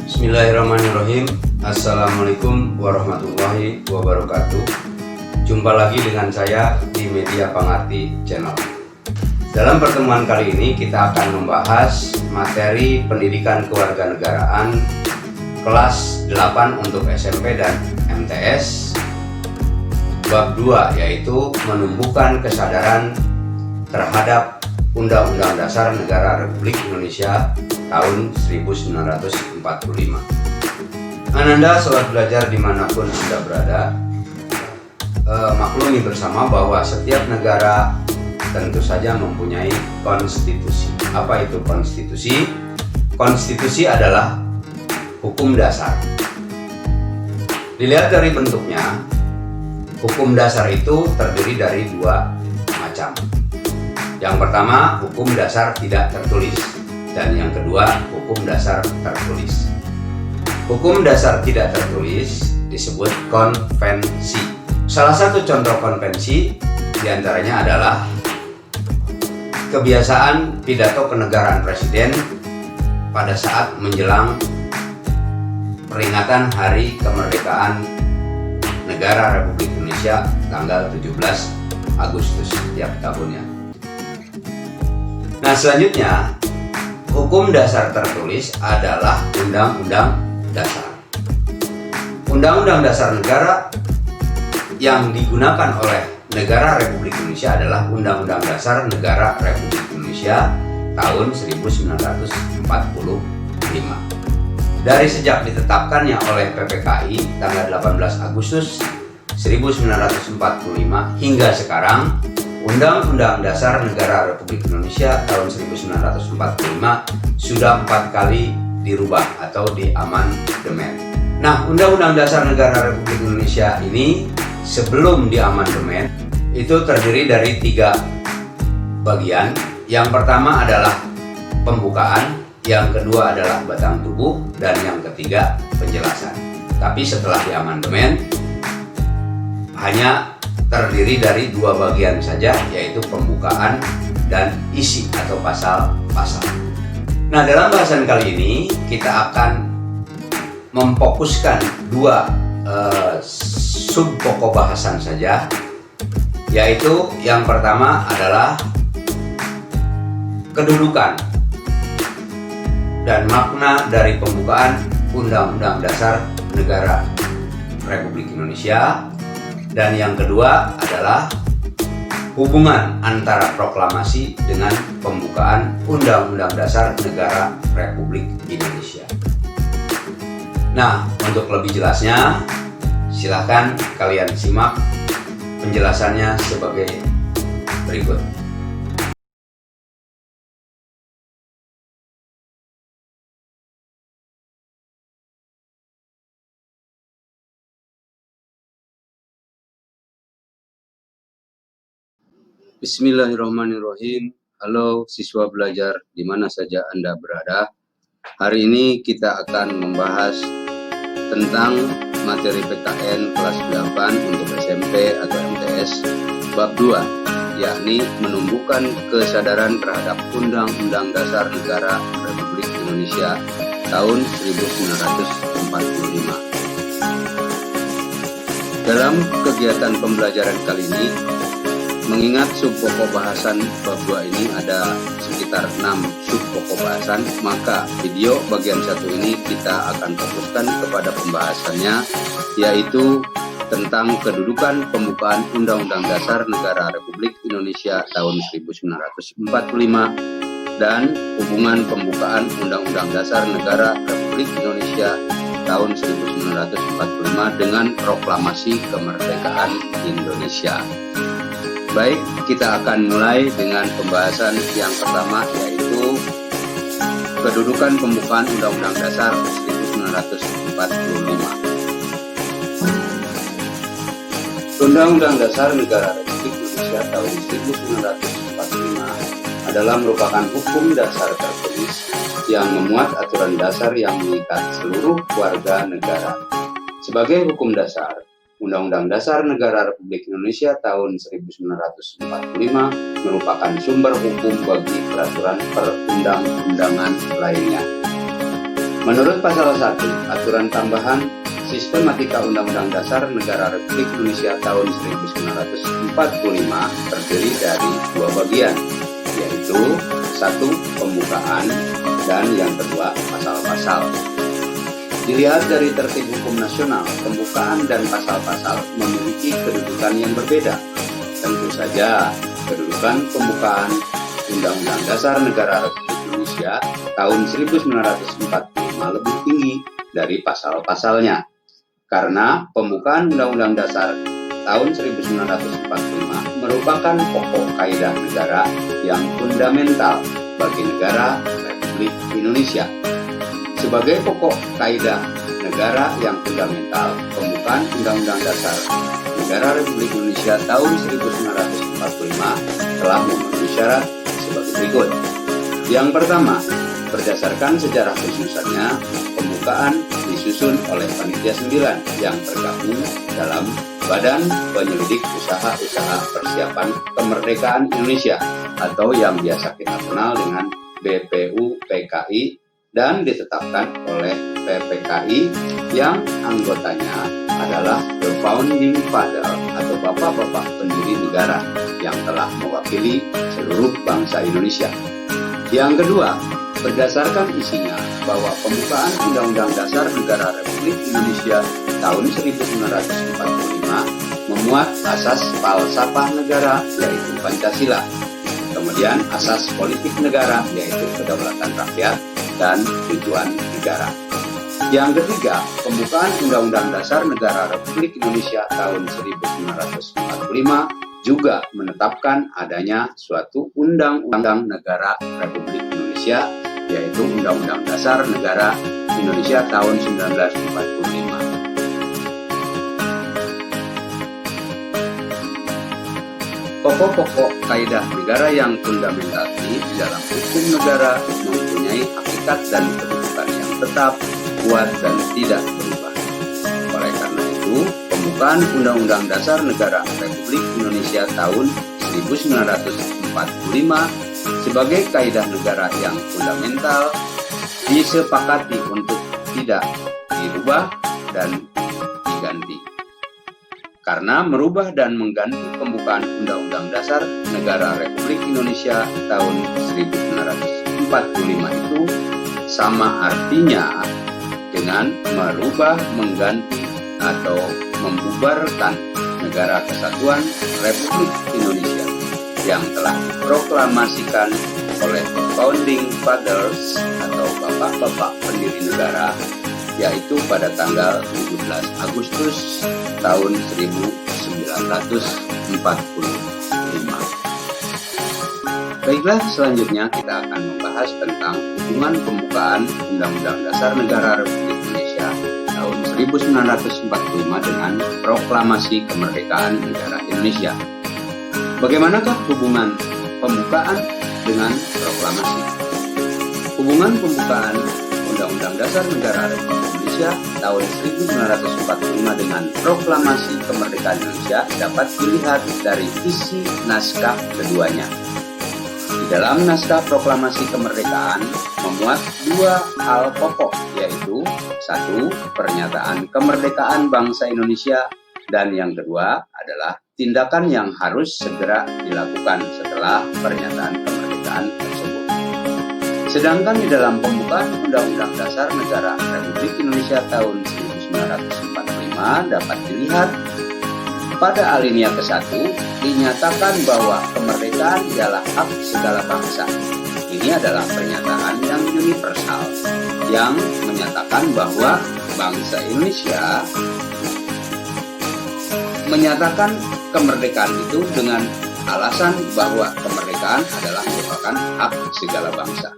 Bismillahirrahmanirrahim. Assalamualaikum warahmatullahi wabarakatuh. Jumpa lagi dengan saya di Media Pangarti Channel. Dalam pertemuan kali ini kita akan membahas materi pendidikan kewarganegaraan kelas 8 untuk SMP dan MTS bab 2, yaitu menumbuhkan kesadaran terhadap Undang-Undang Dasar Negara Republik Indonesia tahun 1945. Ananda sobat belajar dimanapun Anda berada, maklumi bersama bahwa setiap negara tentu saja mempunyai konstitusi. Apa itu konstitusi? Konstitusi adalah hukum dasar. Dilihat dari bentuknya, hukum dasar itu terdiri dari dua macam. Yang pertama, hukum dasar tidak tertulis, dan yang kedua, hukum dasar tertulis. Hukum dasar tidak tertulis disebut konvensi. Salah satu contoh konvensi diantaranya adalah kebiasaan pidato kenegaraan presiden pada saat menjelang peringatan Hari Kemerdekaan Negara Republik Indonesia tanggal 17 Agustus setiap tahunnya. Nah, selanjutnya, hukum dasar tertulis adalah Undang-Undang Dasar. Undang-Undang Dasar Negara yang digunakan oleh Negara Republik Indonesia adalah Undang-Undang Dasar Negara Republik Indonesia tahun 1945. Dari sejak ditetapkannya oleh PPKI tanggal 18 Agustus 1945 hingga sekarang, Undang-Undang Dasar Negara Republik Indonesia tahun 1945 sudah 4 kali dirubah atau diamandemen. Nah, Undang-Undang Dasar Negara Republik Indonesia ini sebelum diamandemen itu terdiri dari 3 bagian. Yang pertama adalah pembukaan, yang kedua adalah batang tubuh, dan yang ketiga penjelasan. Tapi setelah diamandemen hanya terdiri dari 2 bagian saja, yaitu pembukaan dan isi atau pasal-pasal. Nah, dalam bahasan kali ini kita akan memfokuskan 2 sub pokok bahasan saja, yaitu yang pertama adalah kedudukan dan makna dari pembukaan Undang-Undang Dasar Negara Republik Indonesia. Dan yang kedua adalah hubungan antara proklamasi dengan pembukaan Undang-Undang Dasar Negara Republik Indonesia. Nah, untuk lebih jelasnya, silakan kalian simak penjelasannya sebagai berikut. Bismillahirrahmanirrahim. Halo siswa belajar di mana saja Anda berada. Hari ini kita akan membahas tentang materi PKN kelas 8 untuk SMP atau MTS bab 2, yakni menumbuhkan kesadaran terhadap Undang-Undang Dasar Negara Republik Indonesia tahun 1945. Dalam kegiatan pembelajaran kali ini, mengingat sub pokok bahasan bab 2 ini ada sekitar 6 sub pokok bahasan, maka video bagian 1 ini kita akan fokuskan kepada pembahasannya, yaitu tentang kedudukan pembukaan Undang-Undang Dasar Negara Republik Indonesia tahun 1945 dan hubungan pembukaan Undang-Undang Dasar Negara Republik Indonesia tahun 1945 dengan proklamasi kemerdekaan Indonesia. Baik, kita akan mulai dengan pembahasan yang pertama, yaitu kedudukan pembukaan Undang-Undang Dasar 1945. Undang-Undang Dasar Negara Republik Indonesia tahun 1945 adalah merupakan hukum dasar tertulis yang memuat aturan dasar yang mengikat seluruh warga negara. Sebagai hukum dasar, Undang-Undang Dasar Negara Republik Indonesia tahun 1945 merupakan sumber hukum bagi peraturan perundang-undangan lainnya. Menurut Pasal 1, Aturan Tambahan Sistematika Undang-Undang Dasar Negara Republik Indonesia tahun 1945 terdiri dari dua bagian, yaitu satu, pembukaan, dan yang kedua, pasal-pasal. Dilihat dari tertib hukum nasional, pembukaan dan pasal-pasal memiliki kedudukan yang berbeda. Tentu saja, kedudukan pembukaan Undang-Undang Dasar Negara Republik Indonesia tahun 1945 lebih tinggi dari pasal-pasalnya. Karena pembukaan Undang-Undang Dasar tahun 1945 merupakan pokok kaidah negara yang fundamental bagi negara Republik Indonesia. Sebagai pokok kaidah negara yang fundamental, pembukaan Undang-Undang Dasar Negara Republik Indonesia tahun 1945 telah memenuhi syarat sebagai berikut. Yang pertama, berdasarkan sejarah kesusunannya, pembukaan disusun oleh Panitia 9 yang tergabung dalam Badan Penyelidik Usaha-Usaha Persiapan Kemerdekaan Indonesia atau yang biasa kita kenal dengan BPUPKI dan ditetapkan oleh PPKI yang anggotanya adalah The Founding Father atau bapak-bapak pendiri negara yang telah mewakili seluruh bangsa Indonesia. Yang kedua, berdasarkan isinya bahwa pembukaan Undang-Undang Dasar Negara Republik Indonesia tahun 1945 memuat asas falsafah negara yaitu Pancasila, kemudian asas politik negara yaitu kedaulatan rakyat dan tujuan negara. Yang ketiga, pembukaan Undang-Undang Dasar Negara Republik Indonesia tahun 1945 juga menetapkan adanya suatu Undang-Undang Negara Republik Indonesia, yaitu Undang-Undang Dasar Negara Indonesia tahun 1945. Pokok-pokok kaidah negara yang fundamental ini di dalam hukum negara mempunyai hakikat dan kedudukan yang tetap, kuat, dan tidak berubah. Oleh karena itu, pembukaan Undang-Undang Dasar Negara Republik Indonesia tahun 1945 sebagai kaidah negara yang fundamental disepakati untuk tidak dirubah dan diganti. Karena merubah dan mengganti pembukaan Undang-Undang Dasar Negara Republik Indonesia tahun 1945 itu sama artinya dengan merubah, mengganti, atau membubarkan Negara Kesatuan Republik Indonesia yang telah diproklamasikan oleh Founding Fathers atau bapak-bapak pendiri negara, yaitu pada tanggal 17 Agustus tahun 1945. Baiklah, selanjutnya kita akan membahas tentang hubungan pembukaan Undang-Undang Dasar Negara Republik Indonesia tahun 1945 dengan Proklamasi Kemerdekaan Negara Indonesia. Bagaimanakah hubungan pembukaan dengan proklamasi? Hubungan pembukaan Undang-Undang Dasar Negara Republik Indonesia tahun 1945 dengan Proklamasi Kemerdekaan Indonesia dapat dilihat dari isi naskah keduanya. Di dalam naskah Proklamasi Kemerdekaan memuat dua hal pokok, yaitu satu, pernyataan kemerdekaan bangsa Indonesia, dan yang kedua adalah tindakan yang harus segera dilakukan setelah pernyataan kemerdekaan tersebut. Sedangkan di dalam pembukaan Undang-Undang Dasar Negara Republik Indonesia tahun 1945 dapat dilihat pada alinea ke-1 dinyatakan bahwa kemerdekaan ialah hak segala bangsa. Ini adalah pernyataan yang universal yang menyatakan bahwa bangsa Indonesia menyatakan kemerdekaan itu dengan alasan bahwa kemerdekaan adalah merupakan hak segala bangsa.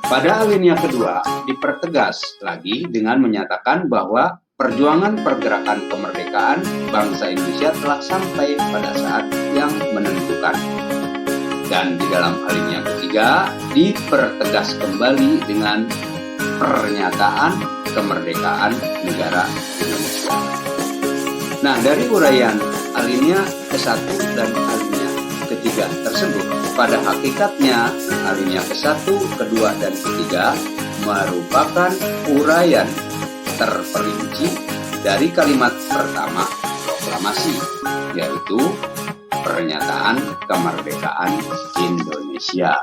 Pada alinea kedua dipertegas lagi dengan menyatakan bahwa perjuangan pergerakan kemerdekaan bangsa Indonesia telah sampai pada saat yang menentukan. Dan di dalam alinea ketiga dipertegas kembali dengan pernyataan kemerdekaan negara Indonesia. Nah, dari uraian alinea ke-1 dan alinea ke-3 tersebut, pada hakikatnya alinea ke-1, ke-2, dan ke-3 merupakan uraian terperinci dari kalimat pertama proklamasi, yaitu pernyataan kemerdekaan Indonesia.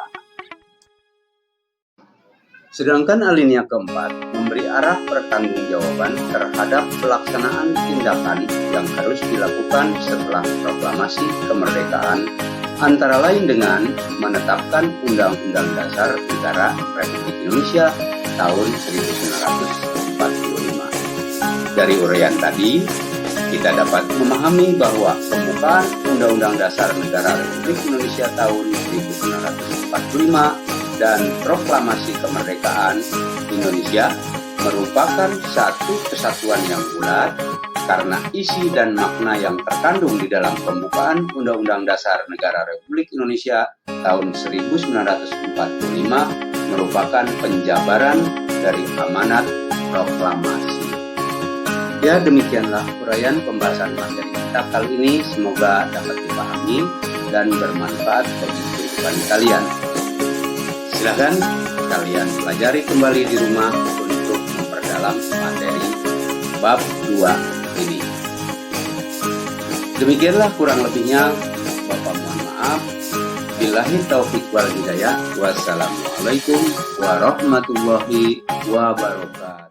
Sedangkan alinea keempat memberi arah pertanggungjawaban terhadap pelaksanaan tindakan yang harus dilakukan setelah proklamasi kemerdekaan, antara lain dengan menetapkan Undang-Undang Dasar Negara Republik Indonesia tahun 1945. Dari uraian tadi, kita dapat memahami bahwa pembukaan Undang-Undang Dasar Negara Republik Indonesia tahun 1945 dan Proklamasi Kemerdekaan Indonesia merupakan satu kesatuan yang bulat karena isi dan makna yang terkandung di dalam pembukaan Undang-Undang Dasar Negara Republik Indonesia tahun 1945 merupakan penjabaran dari amanat proklamasi. Ya, demikianlah uraian pembahasan materi kita kali ini. Semoga dapat dipahami dan bermanfaat bagi kehidupan kalian. Silakan kalian pelajari kembali di rumah untuk memperdalam materi bab 2 ini. Demikianlah kurang lebihnya. Bapak mohon maaf. Billahi taufiq wal hidayah. Wassalamualaikum warahmatullahi wabarakatuh.